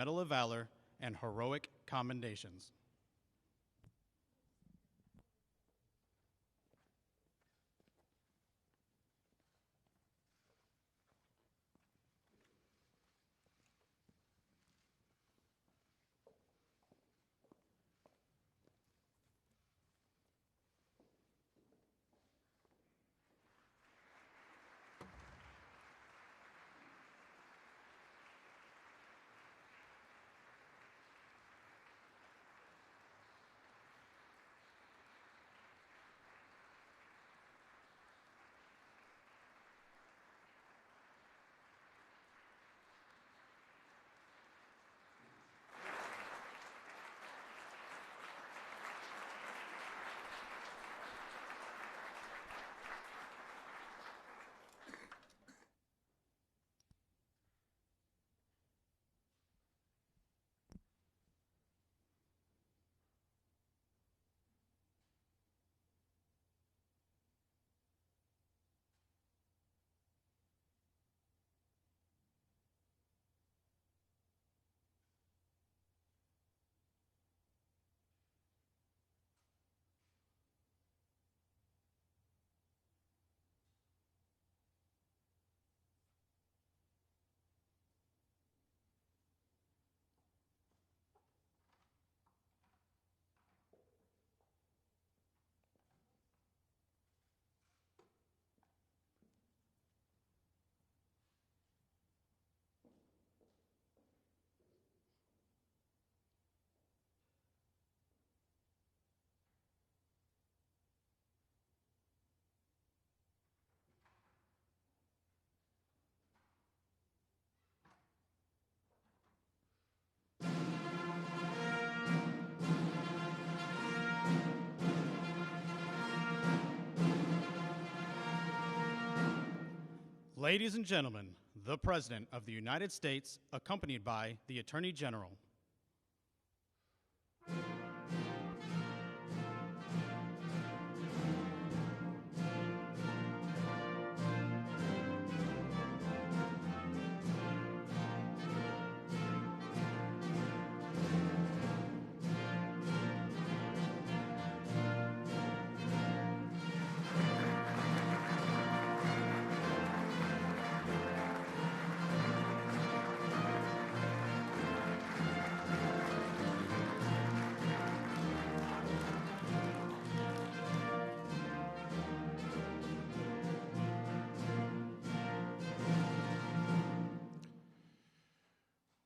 Medal of Valor, and heroic commendations. Ladies and gentlemen, the President of the United States, accompanied by the Attorney General.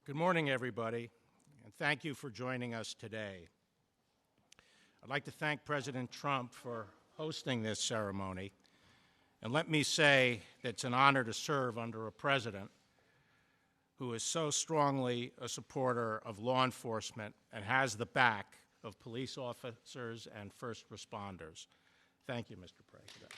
Good morning, everybody, and thank you for joining us today. I'd like to thank President Trump for hosting this ceremony, and let me say that it's an honor to serve under a president who is so strongly a supporter of law enforcement and has the back of police officers and first responders. Thank you, Mr. President.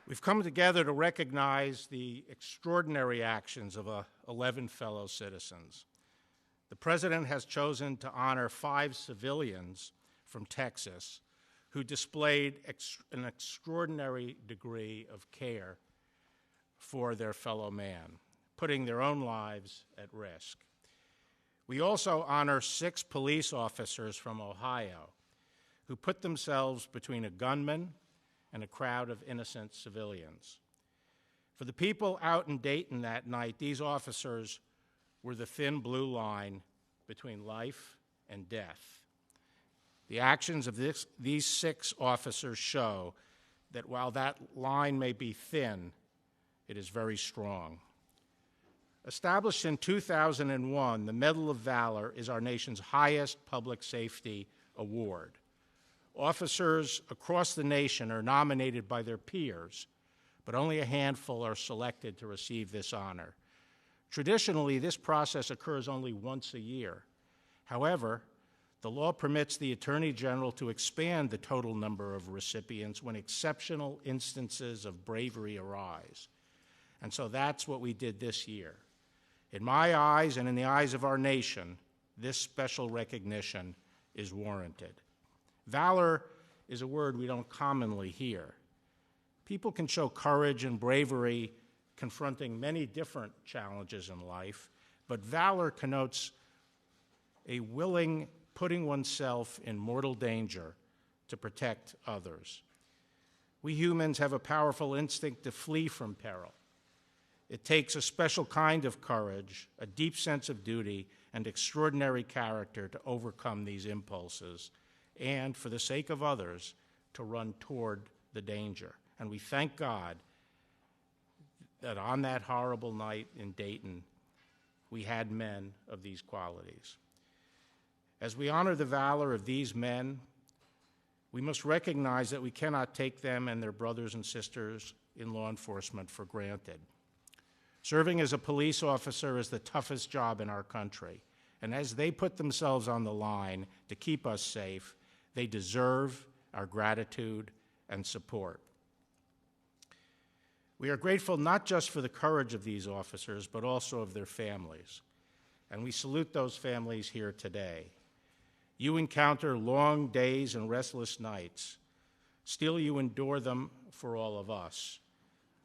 We've come together to recognize the extraordinary actions of 11 fellow citizens. The President has chosen to honor 5 civilians from Texas who displayed an extraordinary degree of care for their fellow man, putting their own lives at risk. We also honor 6 police officers from Ohio who put themselves between a gunman and a crowd of innocent civilians. For the people out in Dayton that night, these officers were the thin blue line between life and death. The actions of these 6 officers show that while that line may be thin, it is very strong. Established in 2001, the Medal of Valor is our nation's highest public safety award. Officers across the nation are nominated by their peers, but only a handful are selected to receive this honor. Traditionally, this process occurs only once a year. However, the law permits the Attorney General to expand the total number of recipients when exceptional instances of bravery arise. And so that's what we did this year. In my eyes and in the eyes of our nation, this special recognition is warranted. Valor is a word we don't commonly hear. People can show courage and bravery confronting many different challenges in life, but valor connotes a willing putting oneself in mortal danger to protect others. We humans have a powerful instinct to flee from peril. It takes a special kind of courage, a deep sense of duty, and extraordinary character to overcome these impulses and, for the sake of others, to run toward the danger. And we thank God that on that horrible night in Dayton, we had men of these qualities. As we honor the valor of these men, we must recognize that we cannot take them and their brothers and sisters in law enforcement for granted. Serving as a police officer is the toughest job in our country, and as they put themselves on the line to keep us safe, they deserve our gratitude and support. We are grateful not just for the courage of these officers, but also of their families, and we salute those families here today. You encounter long days and restless nights. Still, you endure them for all of us.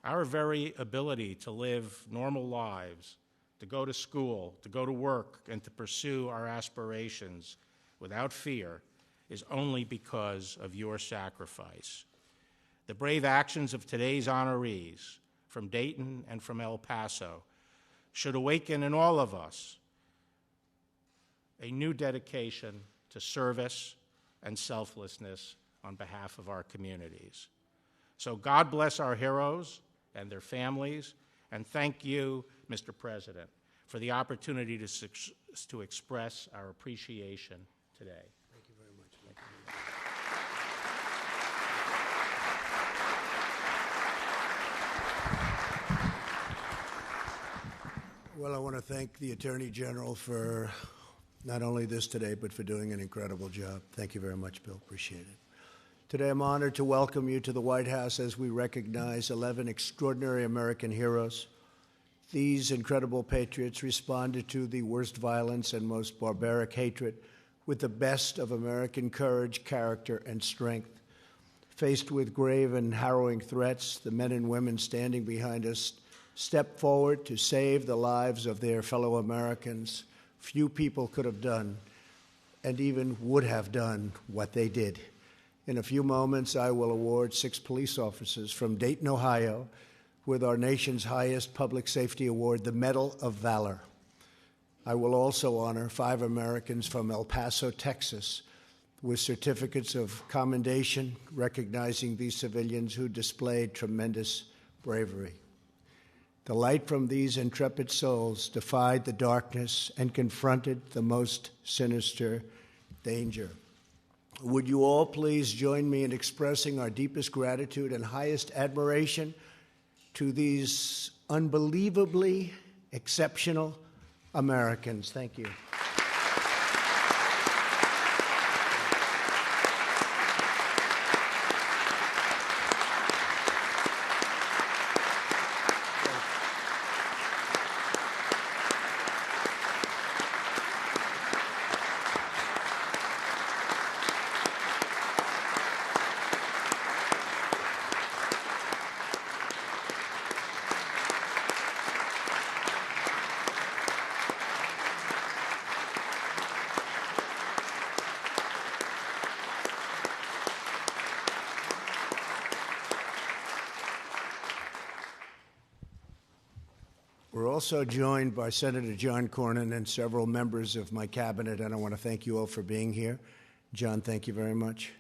Our very ability to live normal lives, to go to school, to go to work, and to pursue our aspirations without fear is only because of your sacrifice. The brave actions of today's honorees from Dayton and from El Paso should awaken in all of us a new dedication to service and selflessness on behalf of our communities. So God bless our heroes and their families, and thank you, Mr. President, for the opportunity to express our appreciation today. Thank you very much. Well, I want to thank the Attorney General for not only this today, but for doing an incredible job. Thank you very much, Bill. Appreciate it. Today, I'm honored to welcome you to the White House as we recognize 11 extraordinary American heroes. These incredible patriots responded to the worst violence and most barbaric hatred with the best of American courage, character, and strength. Faced with grave and harrowing threats, the men and women standing behind us stepped forward to save the lives of their fellow Americans. Few people could have done, and even would have done, what they did. In a few moments, I will award 6 police officers from Dayton, Ohio, with our nation's highest public safety award, the Medal of Valor. I will also honor 5 Americans from El Paso, Texas, with certificates of commendation, recognizing these civilians who displayed tremendous bravery. The light from these intrepid souls defied the darkness and confronted the most sinister danger. Would you all please join me in expressing our deepest gratitude and highest admiration to these unbelievably exceptional Americans. Thank you. We're also joined by Senator John Cornyn and several members of my cabinet, and I want to thank you all for being here. John, thank you very much.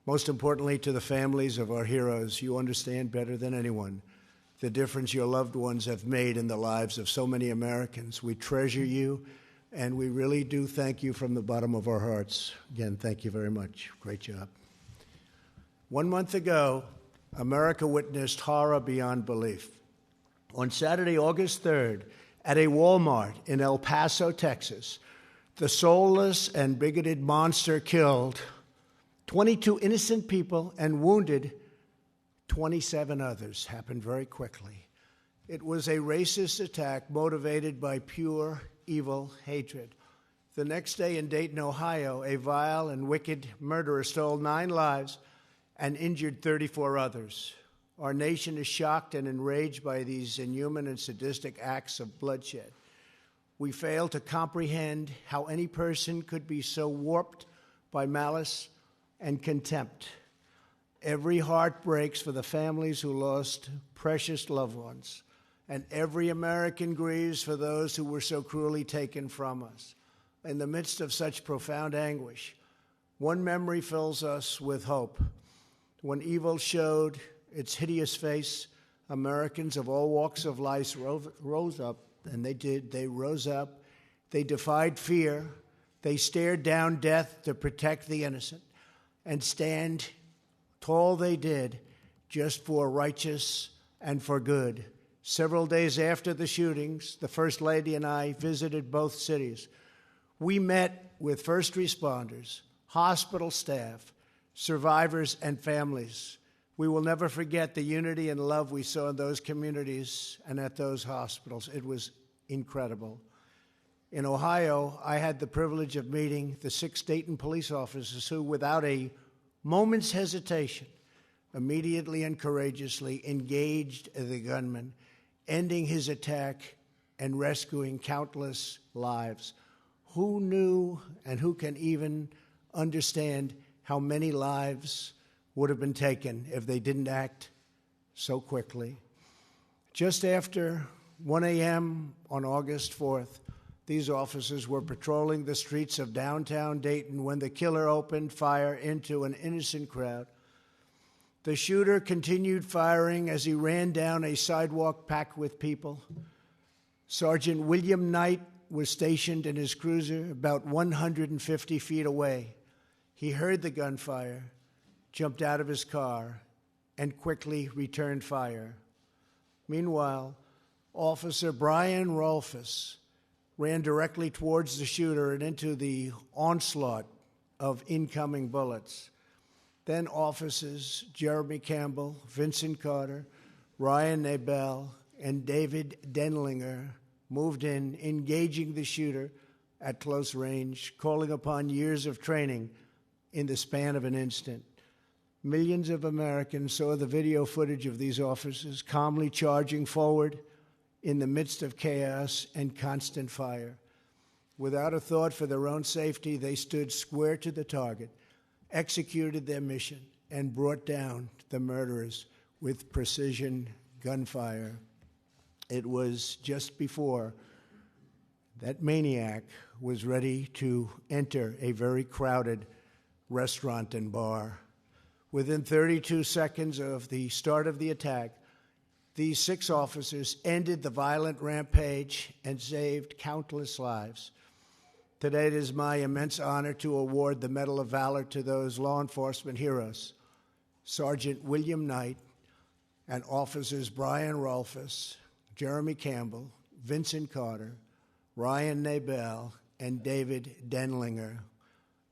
Most importantly, to the families of our heroes, you understand better than anyone the difference your loved ones have made in the lives of so many Americans. We treasure you, and we really do thank you from the bottom of our hearts. Again, thank you very much. Great job. 1 month ago, America witnessed horror beyond belief. On Saturday, August 3rd, at a Walmart in El Paso, Texas, the soulless and bigoted monster killed 22 innocent people and wounded 27 others. Happened very quickly. It was a racist attack motivated by pure evil hatred. The next day in Dayton, Ohio, a vile and wicked murderer stole 9 lives and injured 34 others. Our nation is shocked and enraged by these inhuman and sadistic acts of bloodshed. We fail to comprehend how any person could be so warped by malice and contempt. Every heart breaks for the families who lost precious loved ones, and every American grieves for those who were so cruelly taken from us. In the midst of such profound anguish, one memory fills us with hope. When evil showed its hideous face, Americans of all walks of life rose up, and they did. They rose up. They defied fear. They stared down death to protect the innocent, and stand tall they did, just for righteous and for good. Several days after the shootings, the First Lady and I visited both cities. We met with first responders, hospital staff, survivors, and families. We will never forget the unity and love we saw in those communities and at those hospitals. It was incredible. In Ohio, I had the privilege of meeting the 6 Dayton police officers who, without a moment's hesitation, immediately and courageously engaged the gunman, ending his attack and rescuing countless lives. Who knew and who can even understand how many lives would have been taken if they didn't act so quickly? Just after 1 a.m. on August 4th, these officers were patrolling the streets of downtown Dayton when the killer opened fire into an innocent crowd. The shooter continued firing as he ran down a sidewalk packed with people. Sergeant William Knight was stationed in his cruiser about 150 feet away. He heard the gunfire, jumped out of his car, and quickly returned fire. Meanwhile, Officer Brian Rolfes ran directly towards the shooter and into the onslaught of incoming bullets. Then officers Jeremy Campbell, Vincent Carter, Ryan Nabel, and David Denlinger moved in, engaging the shooter at close range, calling upon years of training in the span of an instant. Millions of Americans saw the video footage of these officers calmly charging forward in the midst of chaos and constant fire. Without a thought for their own safety, they stood square to the target, executed their mission, and brought down the murderers with precision gunfire. It was just before that maniac was ready to enter a very crowded restaurant and bar. Within 32 seconds of the start of the attack, these 6 officers ended the violent rampage and saved countless lives. Today, it is my immense honor to award the Medal of Valor to those law enforcement heroes, Sergeant William Knight and Officers Brian Rolfes, Jeremy Campbell, Vincent Carter, Ryan Nabel, and David Denlinger.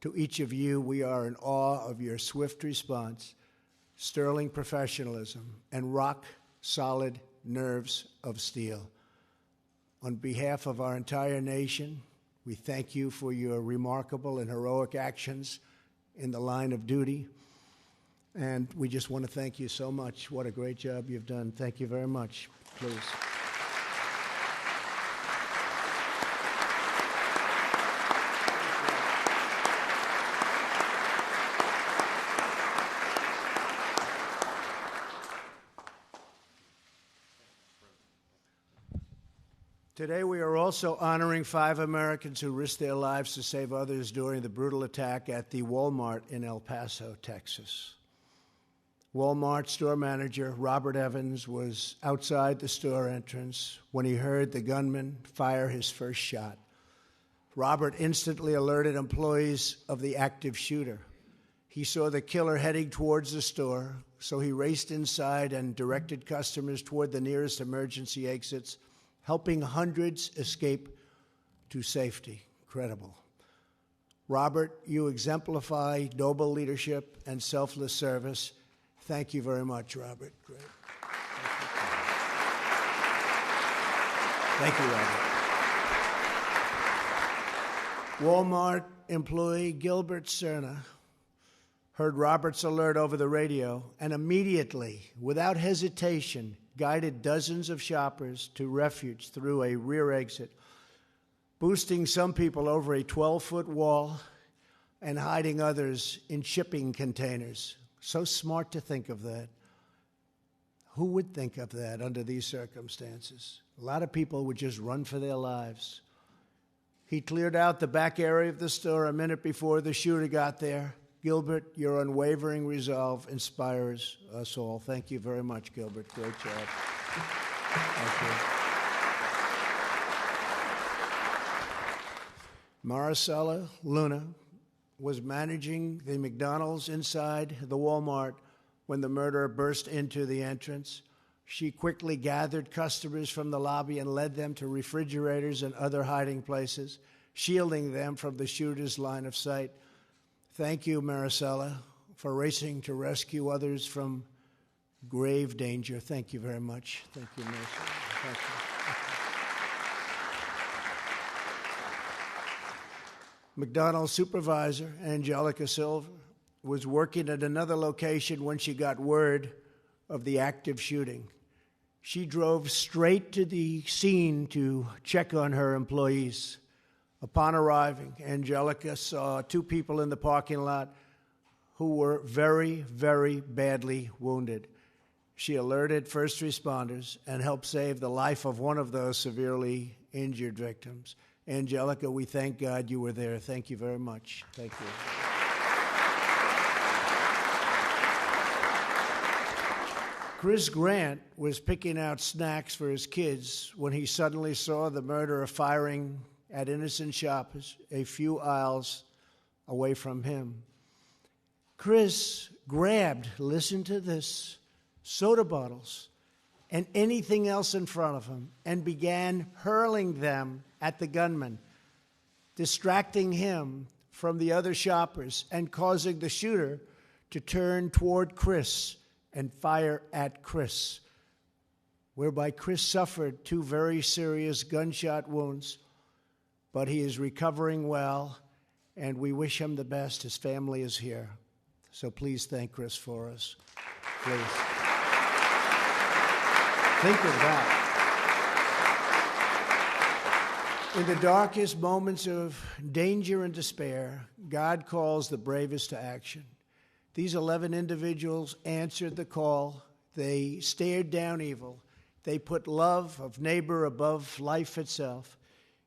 To each of you, we are in awe of your swift response, sterling professionalism, and rock-solid nerves of steel. On behalf of our entire nation, we thank you for your remarkable and heroic actions in the line of duty. And we just want to thank you so much. What a great job you've done. Thank you very much. Please. Today, we are also honoring 5 Americans who risked their lives to save others during the brutal attack at the Walmart in El Paso, Texas. Walmart store manager Robert Evans was outside the store entrance when he heard the gunman fire his first shot. Robert instantly alerted employees of the active shooter. He saw the killer heading towards the store, so he raced inside and directed customers toward the nearest emergency exits, helping hundreds escape to safety. Incredible. Robert, you exemplify noble leadership and selfless service. Thank you very much, Robert. Great. Thank you, Robert. Walmart employee Gilbert Cerna heard Robert's alert over the radio, and immediately, without hesitation, guided dozens of shoppers to refuge through a rear exit, boosting some people over a 12-foot wall and hiding others in shipping containers. So smart to think of that. Who would think of that under these circumstances? A lot of people would just run for their lives. He cleared out the back area of the store a minute before the shooter got there. Gilbert, your unwavering resolve inspires us all. Thank you very much, Gilbert. Great job. Thank you. Maricela Luna was managing the McDonald's inside the Walmart when the murderer burst into the entrance. She quickly gathered customers from the lobby and led them to refrigerators and other hiding places, shielding them from the shooter's line of sight. Thank you, Maricela, for racing to rescue others from grave danger. Thank you very much. Thank you, Maricela. Thank you. McDonald's supervisor, Angelica Silva, was working at another location when she got word of the active shooting. She drove straight to the scene to check on her employees. Upon arriving, Angelica saw two people in the parking lot who were very, very badly wounded. She alerted first responders and helped save the life of one of those severely injured victims. Angelica, we thank God you were there. Thank you very much. Thank you. Chris Grant was picking out snacks for his kids when he suddenly saw the murderer firing at innocent shoppers a few aisles away from him. Chris grabbed, listen to this, soda bottles and anything else in front of him and began hurling them at the gunman, distracting him from the other shoppers and causing the shooter to turn toward Chris and fire at Chris, whereby Chris suffered 2 very serious gunshot wounds, but he is recovering well, and we wish him the best. His family is here. So please thank Chris for us. Please. Think of that. In the darkest moments of danger and despair, God calls the bravest to action. These 11 individuals answered the call. They stared down evil. They put love of neighbor above life itself.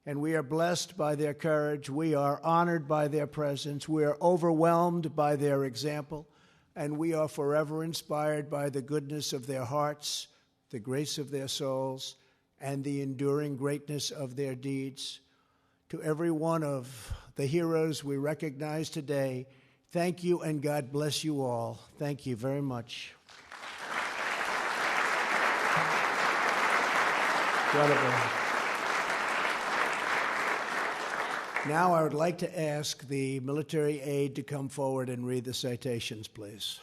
And we are blessed by their courage. We are honored by their presence. We are overwhelmed by their example. And we are forever inspired by the goodness of their hearts, the grace of their souls, and the enduring greatness of their deeds. To every one of the heroes we recognize today, thank you and God bless you all. Thank you very much. Incredible. Now I would like to ask the military aide to come forward and read the citations, please.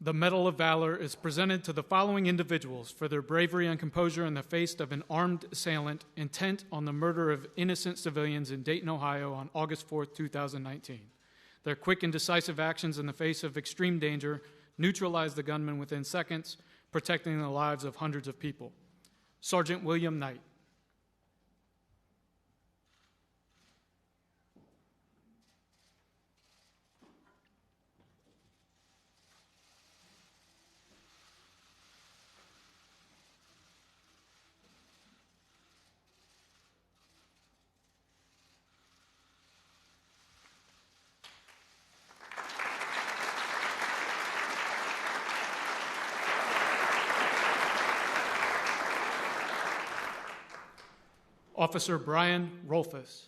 The Medal of Valor is presented to the following individuals for their bravery and composure in the face of an armed assailant intent on the murder of innocent civilians in Dayton, Ohio on August 4, 2019. Their quick and decisive actions in the face of extreme danger neutralized the gunman within seconds, protecting the lives of hundreds of people. Sergeant William Knight. Officer Brian Rolfus.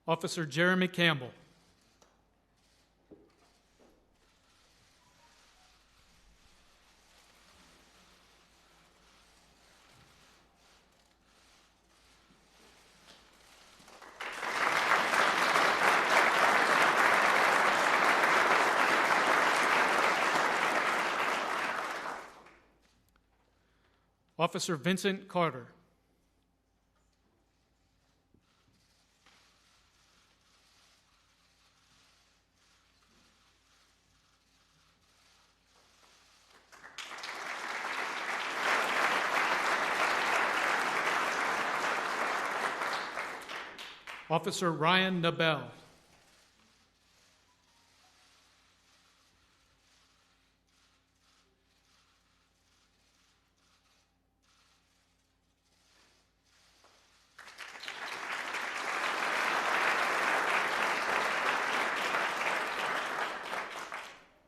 Officer Jeremy Campbell. Officer Vincent Carter. Officer Ryan Nabel.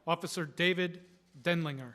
Officer David Denlinger.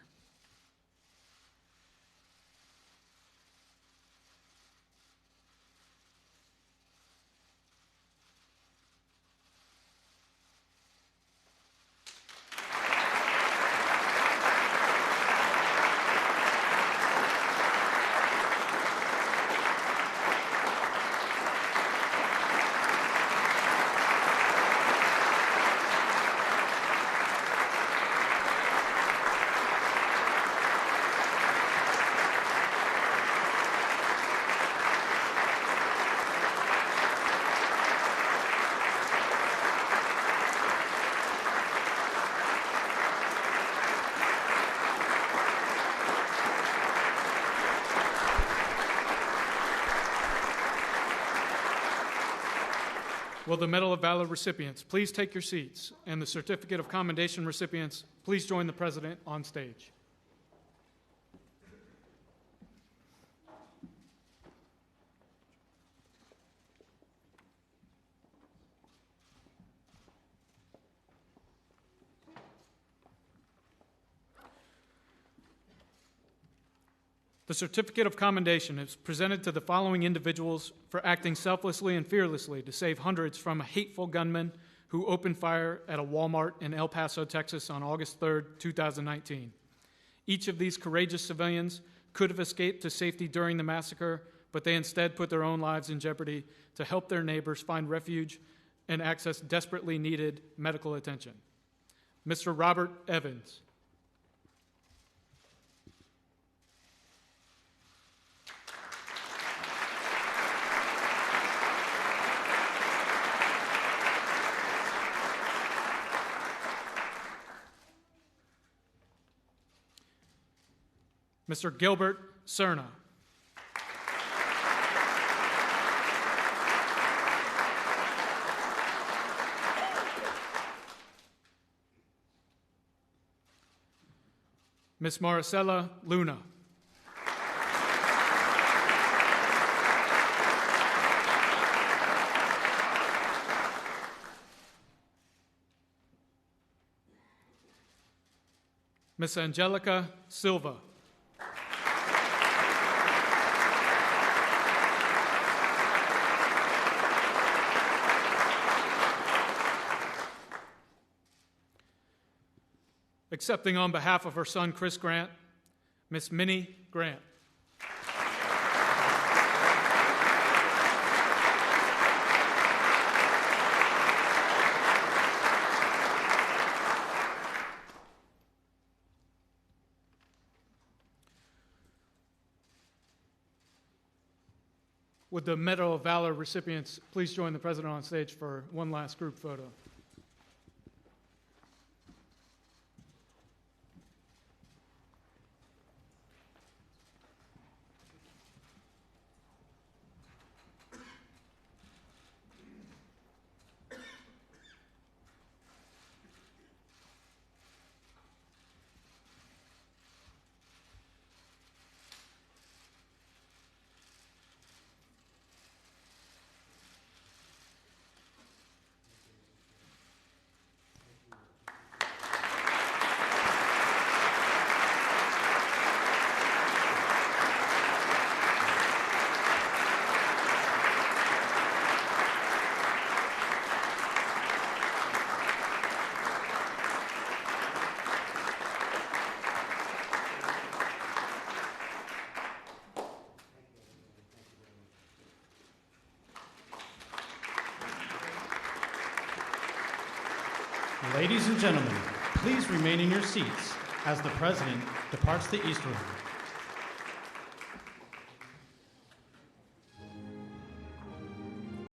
Will the Medal of Valor recipients please take your seats, and the Certificate of Commendation recipients please join the President on stage. The Certificate of Commendation is presented to the following individuals for acting selflessly and fearlessly to save hundreds from a hateful gunman who opened fire at a Walmart in El Paso, Texas on August 3, 2019. Each of these courageous civilians could have escaped to safety during the massacre, but they instead put their own lives in jeopardy to help their neighbors find refuge and access desperately needed medical attention. Mr. Robert Evans. Mr. Gilbert Cerna. Ms. Maricela Luna. Ms. Angelica Silva. Accepting on behalf of her son, Chris Grant, Miss Minnie Grant. Would the Medal of Valor recipients please join the President on stage for one last group photo? Ladies and gentlemen, please remain in your seats as the President departs the East Room.